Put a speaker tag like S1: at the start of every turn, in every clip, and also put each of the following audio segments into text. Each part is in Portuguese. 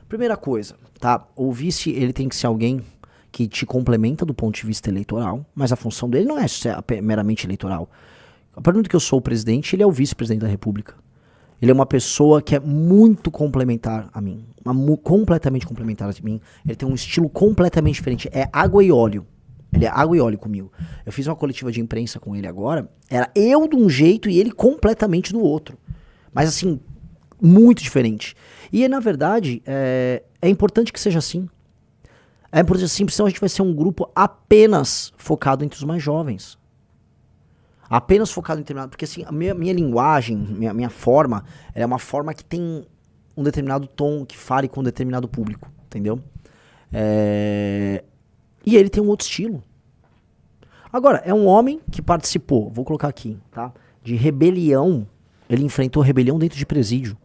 S1: Primeira coisa, tá? O vice, ele tem que ser alguém que te complementa do ponto de vista eleitoral, mas a função dele não é meramente eleitoral. A partir do momento que eu sou o presidente, ele é o vice-presidente da República. Ele é uma pessoa que é muito complementar a mim, completamente complementar a mim. Ele tem um estilo completamente diferente, é água e óleo. Ele é água e óleo comigo. Eu fiz uma coletiva de imprensa com ele agora, era eu de um jeito e ele completamente do outro. Mas assim, muito diferente. E na verdade, é importante que seja assim. É importante assim, senão a gente vai ser um grupo apenas focado entre os mais jovens. Apenas focado em determinado... Porque assim, a minha linguagem, minha forma, é uma forma que tem um determinado tom, que fale com um determinado público, entendeu? E ele tem um outro estilo. Agora, é um homem que participou, vou colocar aqui, tá? De rebelião. Ele enfrentou rebelião dentro de presídio.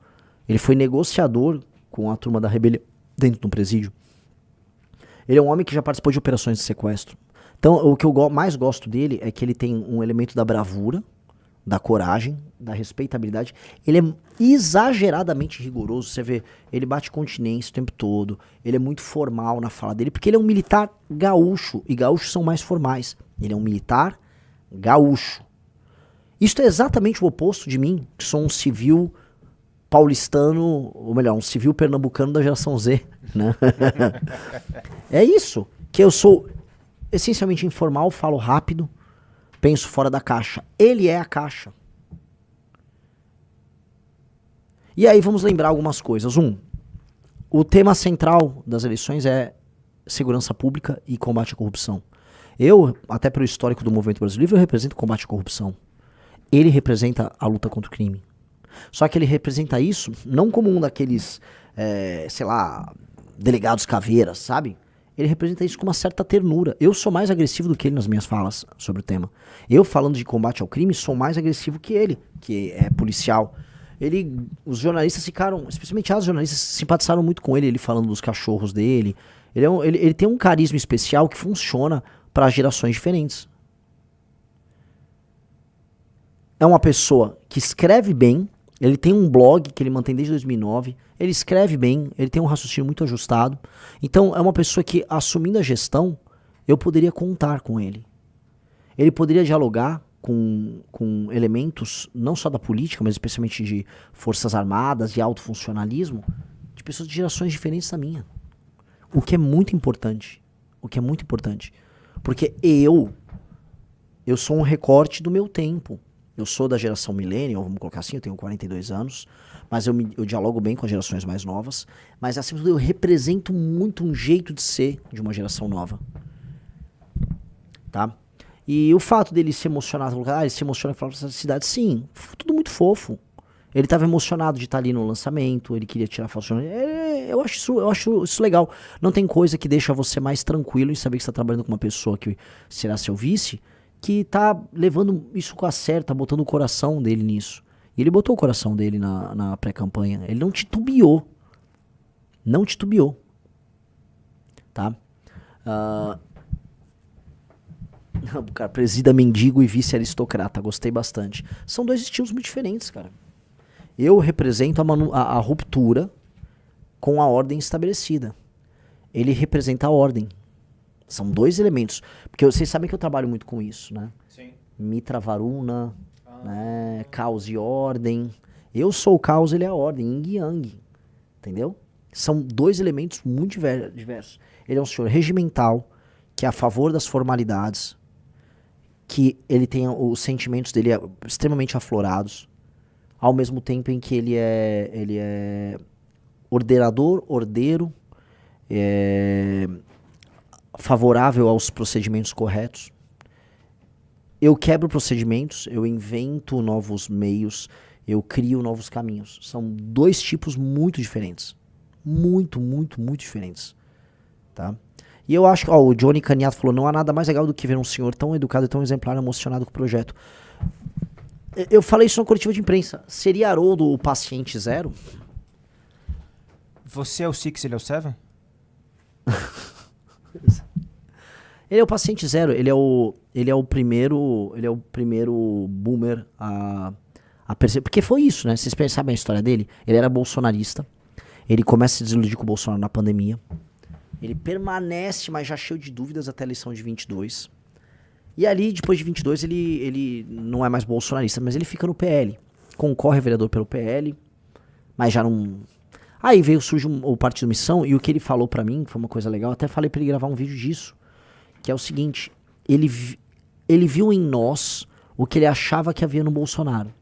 S1: Ele foi negociador com a turma da rebelião dentro de um presídio. Ele é um homem que já participou de operações de sequestro. Então, o que eu mais gosto dele é que ele tem um elemento da bravura, da coragem, da respeitabilidade. Ele é exageradamente rigoroso. Você vê, ele bate continência o tempo todo. Ele é muito formal na fala dele, porque ele é um militar gaúcho. E gaúchos são mais formais. Ele é um militar gaúcho. Isso é exatamente o oposto de mim, que sou um civil paulistano, ou melhor, um civil pernambucano da geração Z, né? É isso, que eu sou essencialmente informal, falo rápido, penso fora da caixa. Ele é a caixa. E aí vamos lembrar algumas coisas. O tema central das eleições é segurança pública e combate à corrupção. Eu, até pelo histórico do movimento brasileiro, eu represento o combate à corrupção. Ele representa a luta contra o crime. Só que ele representa isso não como um daqueles, sei lá, delegados caveiras, sabe? Ele representa isso com uma certa ternura. Eu sou mais agressivo do que ele nas minhas falas sobre o tema. Eu, falando de combate ao crime, sou mais agressivo que ele, que é policial. Os jornalistas ficaram, especialmente as jornalistas, simpatizaram muito com ele, ele falando dos cachorros dele. Ele tem um carisma especial que funciona para gerações diferentes. É uma pessoa que escreve bem, ele tem um blog que ele mantém desde 2009, ele escreve bem, ele tem um raciocínio muito ajustado. Então é uma pessoa que, assumindo a gestão, eu poderia contar com ele. Ele poderia dialogar com elementos, não só da política, mas especialmente de forças armadas e alto funcionalismo, de pessoas de gerações diferentes da minha. O que é muito importante. Porque eu sou um recorte do meu tempo. Eu sou da geração millennial, vamos colocar assim, eu tenho 42 anos, mas eu dialogo bem com as gerações mais novas, mas acima de tudo eu represento muito um jeito de ser de uma geração nova. Tá? E o fato dele se emocionar, ele se emociona em falar pra essa cidade, sim, tudo muito fofo. Ele estava emocionado de estar ali no lançamento, ele queria tirar foto. Eu acho isso legal. Não tem coisa que deixa você mais tranquilo em saber que você está trabalhando com uma pessoa que será seu vice, que tá levando isso com a sério, tá botando o coração dele nisso. E ele botou o coração dele na pré-campanha. Ele não titubeou. Não titubeou. Tá? Cara, presida mendigo e vice aristocrata. Gostei bastante. São dois estilos muito diferentes, cara. Eu represento a ruptura com a ordem estabelecida. Ele representa a ordem. São dois elementos. Porque vocês sabem que eu trabalho muito com isso, né?
S2: Sim.
S1: Mitra Varuna, né? Caos e ordem. Eu sou o caos, ele é a ordem. Yin e Yang. Entendeu? São dois elementos muito diversos. Ele é um senhor regimental, que é a favor das formalidades, que ele tem os sentimentos dele extremamente aflorados, ao mesmo tempo em que ele é ordenador, ordeiro, favorável aos procedimentos corretos. Eu quebro procedimentos, eu invento novos meios, eu crio novos caminhos. São dois tipos muito diferentes. Muito diferentes. Tá? E eu acho que o Johnny Caniato falou, não há nada mais legal do que ver um senhor tão educado e tão exemplar, emocionado com o projeto. Eu falei isso na coletiva de imprensa. Seria Haroldo o paciente zero?
S2: Você é o Six, ele é o Seven?
S1: Ele é o paciente zero, ele é o primeiro boomer a perceber, porque foi isso, né? Vocês sabem a história dele? Ele era bolsonarista, Ele começa a se desiludir com o Bolsonaro na pandemia. Ele permanece, mas já cheio de dúvidas até a eleição de 22. E ali, depois de 22, ele não é mais bolsonarista, mas ele fica no PL. Concorre a vereador pelo PL, mas já não... Aí surge o Partido Missão, e o que ele falou pra mim, foi uma coisa legal, até falei pra ele gravar um vídeo disso, que é o seguinte, ele viu em nós o que ele achava que havia no Bolsonaro.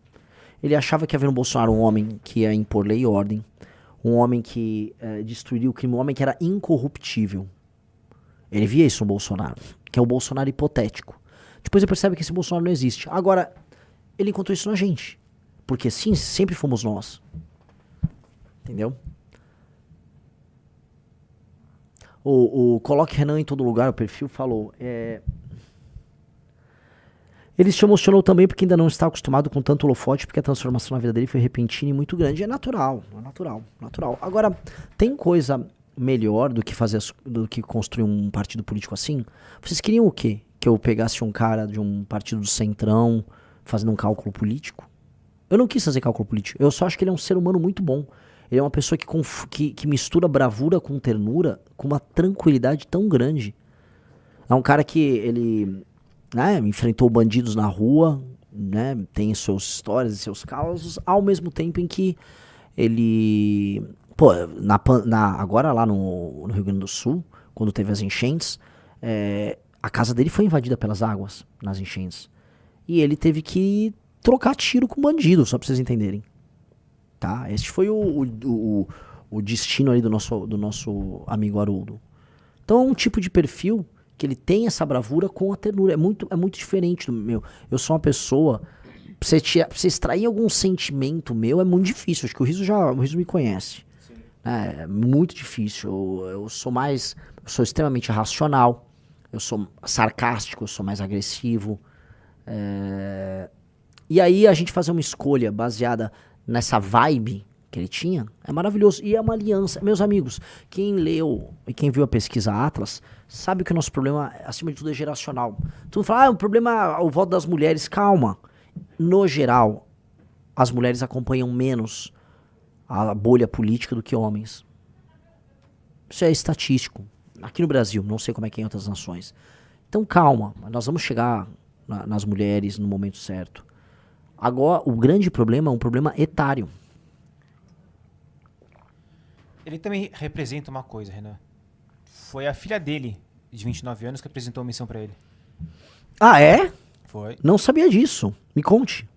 S1: Ele achava que havia no Bolsonaro um homem que ia impor lei e ordem, um homem que destruiria o crime, um homem que era incorruptível. Ele via isso no Bolsonaro, que é o Bolsonaro hipotético. Depois ele percebe que esse Bolsonaro não existe. Agora, ele encontrou isso na gente. Porque sim, sempre fomos nós. Entendeu? O Coloque Renan em Todo Lugar, o perfil, falou... Ele se emocionou também porque ainda não está acostumado com tanto holofote, porque a transformação na vida dele foi repentina e muito grande. É natural. Agora, tem coisa melhor do que construir um partido político assim? Vocês queriam o quê? Que eu pegasse um cara de um partido do centrão fazendo um cálculo político? Eu não quis fazer cálculo político. Eu só acho que ele é um ser humano muito bom. Ele é uma pessoa que mistura bravura com ternura com uma tranquilidade tão grande. É um cara que ele... enfrentou bandidos na rua, né, tem suas histórias e seus causos, ao mesmo tempo em que ele, agora lá no Rio Grande do Sul, quando teve as enchentes, a casa dele foi invadida pelas águas nas enchentes, e ele teve que trocar tiro com bandido, só pra vocês entenderem, tá? Este foi o destino ali do nosso amigo Haroldo. Então é um tipo de perfil que ele tem essa bravura com a ternura. É muito diferente do meu. Eu sou uma pessoa... Pra você extrair algum sentimento meu é muito difícil. Acho que o Riso me conhece. É muito difícil. Eu sou extremamente racional. Eu sou sarcástico, eu sou mais agressivo. E aí a gente fazer uma escolha baseada nessa vibe que ele tinha é maravilhoso. E é uma aliança. Meus amigos, quem leu e quem viu a pesquisa Atlas sabe que o nosso problema, acima de tudo, é geracional. Tu fala, o problema é o voto das mulheres. Calma. No geral, as mulheres acompanham menos a bolha política do que homens. Isso é estatístico. Aqui no Brasil, não sei como é que é em outras nações. Então calma, nós vamos chegar nas mulheres no momento certo. Agora, o grande problema é um problema etário.
S2: Ele também representa uma coisa, Renan. Foi a filha dele, de 29 anos, que apresentou a missão pra ele.
S1: Ah, é?
S2: Foi.
S1: Não sabia disso. Me conte.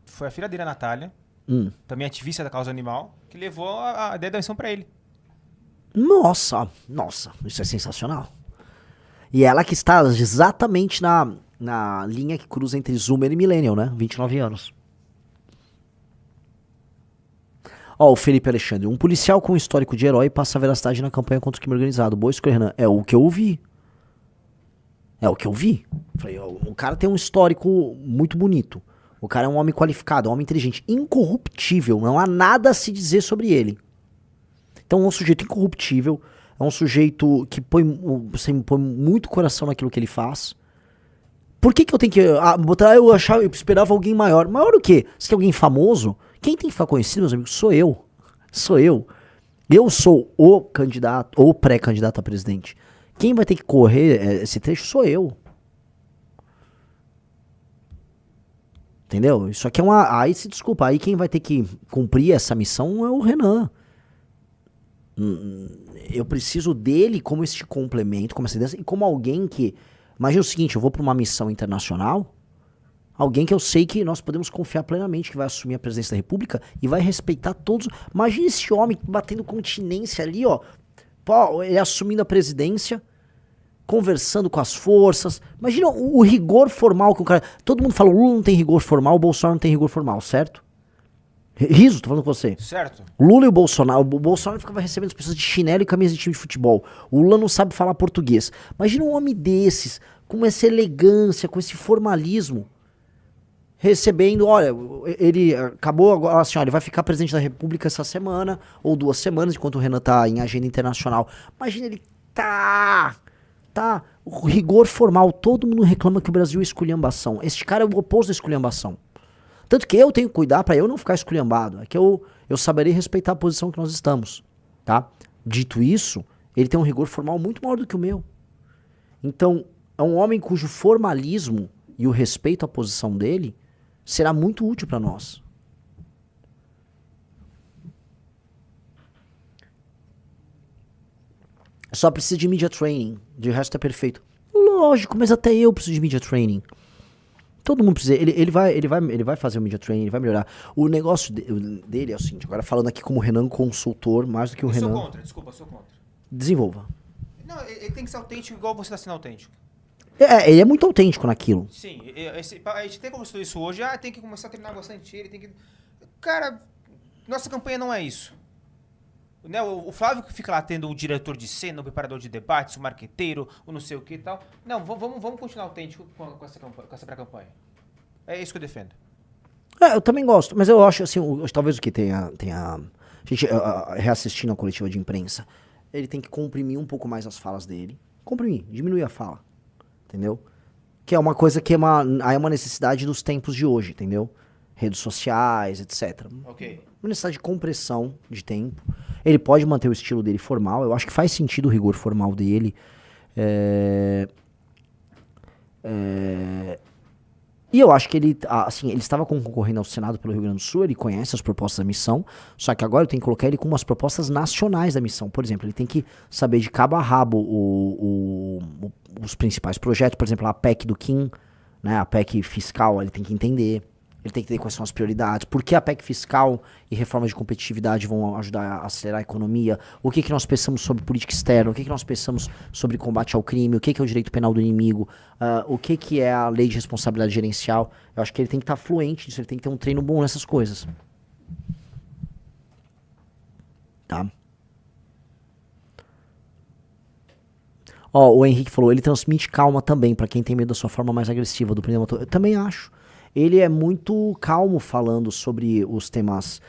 S2: Foi a filha dele, a Natália, também ativista da causa animal, que levou a ideia da missão pra ele.
S1: Nossa, isso é sensacional. E ela que está exatamente na linha que cruza entre Zoomer e Millennial, né? 29 anos. Ó, o Felipe Alexandre. Um policial com histórico de herói passa a veracidade na campanha contra o crime organizado. Boa escolha, Renan. É o que eu ouvi. Falei, ó, o cara tem um histórico muito bonito. O cara é um homem qualificado, um homem inteligente, incorruptível. Não há nada a se dizer sobre ele. Então é um sujeito incorruptível. É um sujeito que você põe muito coração naquilo que ele faz. Por que eu tenho que botar? Eu esperava alguém maior. Maior o quê? Você quer alguém famoso? Quem tem que ficar conhecido, meus amigos, sou eu. Eu sou o candidato, ou pré-candidato a presidente. Quem vai ter que correr esse trecho sou eu. Entendeu? Isso aqui é uma... Aí se desculpa, aí quem vai ter que cumprir essa missão é o Renan. Eu preciso dele como este complemento, como essa ideia, e como alguém que... Imagina o seguinte, eu vou para uma missão internacional, alguém que eu sei que nós podemos confiar plenamente que vai assumir a presidência da República e vai respeitar todos. Imagina esse homem batendo continência ali, ó. Pô, ele assumindo a presidência, conversando com as forças. Imagina o rigor formal que o cara... Todo mundo fala, o Lula não tem rigor formal, o Bolsonaro não tem rigor formal, certo? Riso, tô falando com você.
S2: Certo.
S1: Lula e o Bolsonaro ficava recebendo as pessoas de chinelo e camisa de time de futebol. O Lula não sabe falar português. Imagina um homem desses, com essa elegância, com esse formalismo, recebendo, olha, ele acabou agora, assim, olha, ele vai ficar presidente da República essa semana, ou 2 semanas, enquanto o Renan tá em agenda internacional. Imagina ele, o rigor formal, todo mundo reclama que o Brasil é esculhambação. Este cara é o oposto da esculhambação. Tanto que eu tenho que cuidar pra eu não ficar esculhambado. É que eu saberei respeitar a posição que nós estamos. tá? Dito isso, ele tem um rigor formal muito maior do que o meu. Então, é um homem cujo formalismo e o respeito à posição dele será muito útil para nós. Só precisa de media training, de resto é perfeito. Lógico, mas até eu preciso de media training. Todo mundo precisa. Ele vai fazer o media training, ele vai melhorar. O negócio dele é o seguinte, agora falando aqui como Renan consultor, mais do que o Renan.
S2: Sou contra, desculpa, sou contra.
S1: Desenvolva.
S2: Não, ele tem que ser autêntico igual você está sendo autêntico.
S1: Ele é muito autêntico naquilo.
S2: Sim, a gente tem conversado isso hoje, tem que começar a treinar bastante ele, tem que... Cara, nossa campanha não é isso. Né, o Flávio que fica lá tendo o diretor de cena, o preparador de debates, o marqueteiro, o não sei o que e tal. Não, vamos continuar autêntico com essa pré-campanha. É isso que eu defendo.
S1: Eu também gosto, mas eu acho assim, talvez o que tenha a gente reassistindo a coletiva de imprensa, ele tem que comprimir um pouco mais as falas dele. Comprimir, diminuir a fala. Entendeu? Que é uma coisa que é uma necessidade dos tempos de hoje, entendeu? Redes sociais, etc.
S2: Ok.
S1: Uma necessidade de compressão de tempo. Ele pode manter o estilo dele formal. Eu acho que faz sentido o rigor formal dele. E eu acho que ele estava concorrendo ao Senado pelo Rio Grande do Sul, ele conhece as propostas da missão, só que agora eu tenho que colocar ele com umas propostas nacionais da missão. Por exemplo, ele tem que saber de cabo a rabo os principais projetos, por exemplo, a PEC do Kim, né, a PEC fiscal, ele tem que entender. Ele tem que entender quais são as prioridades, por que a PEC fiscal e reforma de competitividade vão ajudar a acelerar a economia, o que nós pensamos sobre política externa, o que nós pensamos sobre combate ao crime, o que é o direito penal do inimigo, o que é a lei de responsabilidade gerencial. Eu acho que ele tem que estar fluente disso, ele tem que ter um treino bom nessas coisas. Tá? O Henrique falou, ele transmite calma também pra quem tem medo da sua forma mais agressiva, do primeiro motor. Eu também acho. Ele é muito calmo falando sobre os temas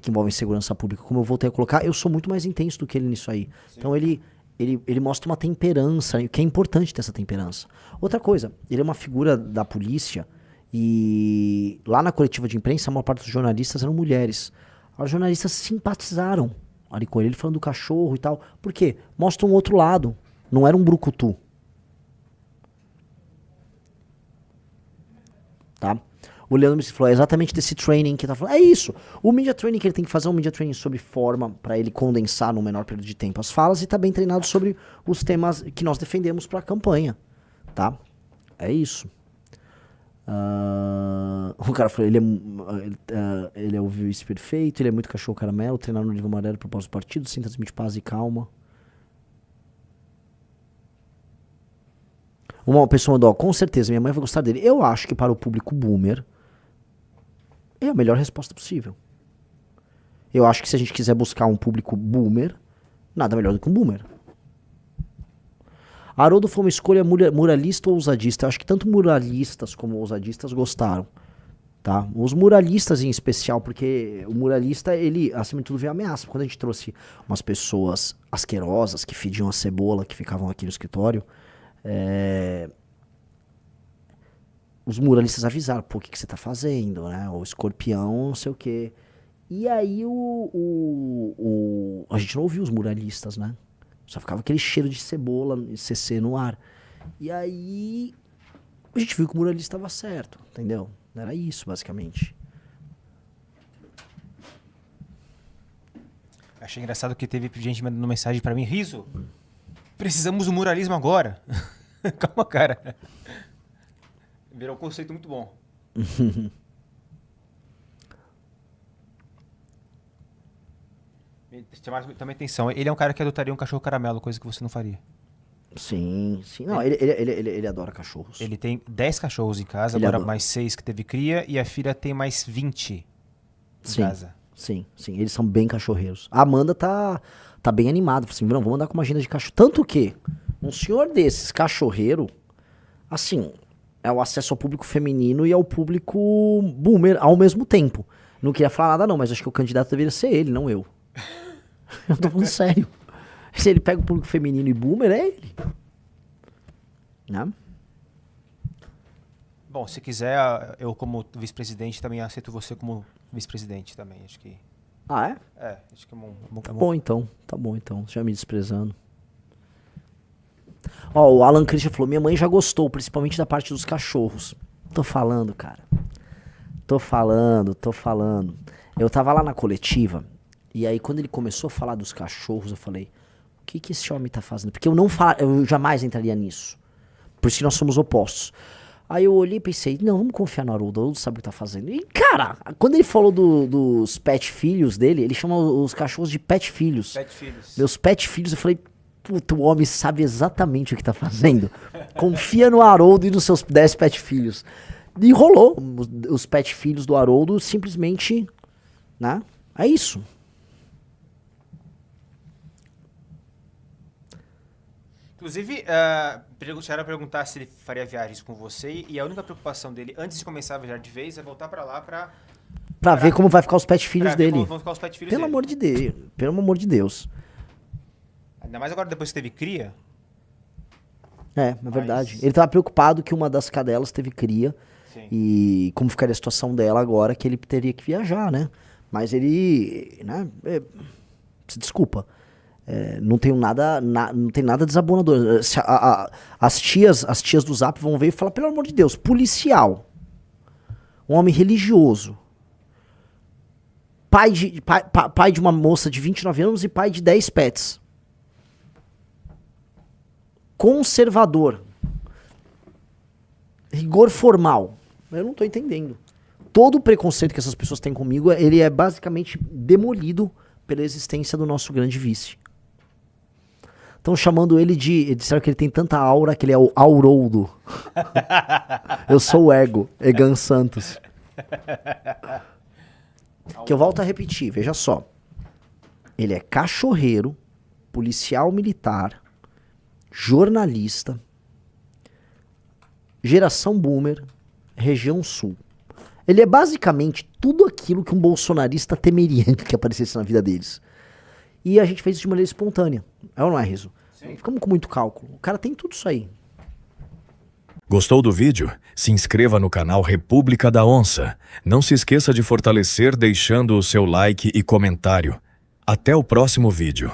S1: que envolvem segurança pública. Como eu voltei a colocar, eu sou muito mais intenso do que ele nisso aí. Sim. Então ele mostra uma temperança, que é importante ter essa temperança. Outra coisa, ele é uma figura da polícia e lá na coletiva de imprensa, a maior parte dos jornalistas eram mulheres. Os jornalistas simpatizaram ali com ele falando do cachorro e tal. Por quê? Mostra um outro lado. Não era um brucutu. Tá? O Leandro me falou, é exatamente desse training que tá falando. É isso. O media training que ele tem que fazer é um media training sobre forma, para ele condensar no menor período de tempo as falas e tá bem treinado sobre os temas que nós defendemos pra campanha. Tá? É isso. O cara falou, ele é o vice perfeito, ele é muito cachorro caramelo, treinar no nível amarelo, propósito do partido, sem transmitir paz e calma. Uma pessoa mandou, com certeza, minha mãe vai gostar dele. Eu acho que para o público boomer é a melhor resposta possível. Eu acho que se a gente quiser buscar um público boomer, nada melhor do que um boomer. Haroldo foi uma escolha muralista ou ousadista? Eu acho que tanto muralistas como ousadistas gostaram. Tá? Os muralistas em especial, porque o muralista, ele, acima de tudo, vê ameaça. Quando a gente trouxe umas pessoas asquerosas que fediam a cebola, que ficavam aqui no escritório, os muralistas avisaram, pô, o que você tá fazendo, né? O escorpião, não sei o quê. E aí a gente não ouvia os muralistas, né? Só ficava aquele cheiro de cebola e CC no ar. E aí a gente viu que o muralista estava certo, entendeu? Era isso, basicamente.
S2: Achei engraçado que teve gente mandando mensagem pra mim, Riso, precisamos do muralismo agora. Calma, cara. Virou um conceito muito bom. Chamar também atenção. Ele é um cara que adotaria um cachorro caramelo, coisa que você não faria.
S1: Sim, sim. Não, ele adora cachorros.
S2: Ele tem 10 cachorros em casa, agora mais 6 que teve cria, e a filha tem mais 20 em casa.
S1: Sim. Eles são bem cachorreiros. A Amanda tá bem animada. Assim, vamos andar com uma agenda de cachorro. Tanto que um senhor desses, cachorreiro, assim, é o acesso ao público feminino e ao público boomer ao mesmo tempo. Não queria falar nada não, mas acho que o candidato deveria ser ele, não eu. Eu tô falando sério. Se ele pega o público feminino e boomer, é ele. Né?
S2: Bom, se quiser, eu como vice-presidente também aceito você como vice-presidente também, acho que...
S1: Ah, é?
S2: É, acho que é bom.
S1: Tá bom então, já me desprezando. Ó, o Alan Christian falou, minha mãe já gostou, principalmente da parte dos cachorros. Tô falando, cara. Tô falando. Eu tava lá na coletiva, e aí quando ele começou a falar dos cachorros, eu falei, o que esse homem tá fazendo? Porque eu jamais entraria nisso. Por isso que nós somos opostos. Aí eu olhei e pensei, não, vamos confiar no Haroldo, o Haroldo sabe o que tá fazendo. E, cara, quando ele falou dos pet filhos dele, ele chama os cachorros de pet filhos.
S2: Pet filhos.
S1: Meus pet filhos, eu falei, puta, o homem sabe exatamente o que tá fazendo. Confia no Haroldo e nos seus 10 pet filhos. E rolou. Os pet filhos do Haroldo simplesmente, né? É isso.
S2: Inclusive, chegaram a perguntar se ele faria viagens com você, e a única preocupação dele, antes de começar a viajar de vez, é voltar pra lá
S1: Pra ver como vai ficar os pet filhos
S2: pra ver
S1: dele.
S2: como vão ficar os pet filhos
S1: Pelo
S2: dele.
S1: amor de Deus. Pelo amor de Deus.
S2: Ainda mais agora, depois que teve cria.
S1: É verdade. Ele tava preocupado que uma das cadelas teve cria.
S2: Sim.
S1: E como ficaria a situação dela agora, que ele teria que viajar, né? Mas ele, né? Desculpa. Não tem nada desabonador. As tias do Zap vão ver e falar, pelo amor de Deus, policial, um homem religioso, pai de uma moça de 29 anos e pai de 10 pets, conservador, rigor formal. Eu não tô entendendo. Todo o preconceito que essas pessoas têm comigo, ele é basicamente demolido pela existência do nosso grande vice. Estão chamando ele de... Disseram que ele tem tanta aura que ele é o Haroldo. Eu sou o Ego, Egan Santos. Que eu volto a repetir, veja só. Ele é cachorreiro, policial militar, jornalista, geração boomer, região sul. Ele é basicamente tudo aquilo que um bolsonarista temeria que aparecesse na vida deles. E a gente fez isso de maneira espontânea. É ou não é, Riso? Sim. Ficamos com muito cálculo. O cara tem tudo isso aí.
S3: Gostou do vídeo? Se inscreva no canal República da Onça. Não se esqueça de fortalecer deixando o seu like e comentário. Até o próximo vídeo.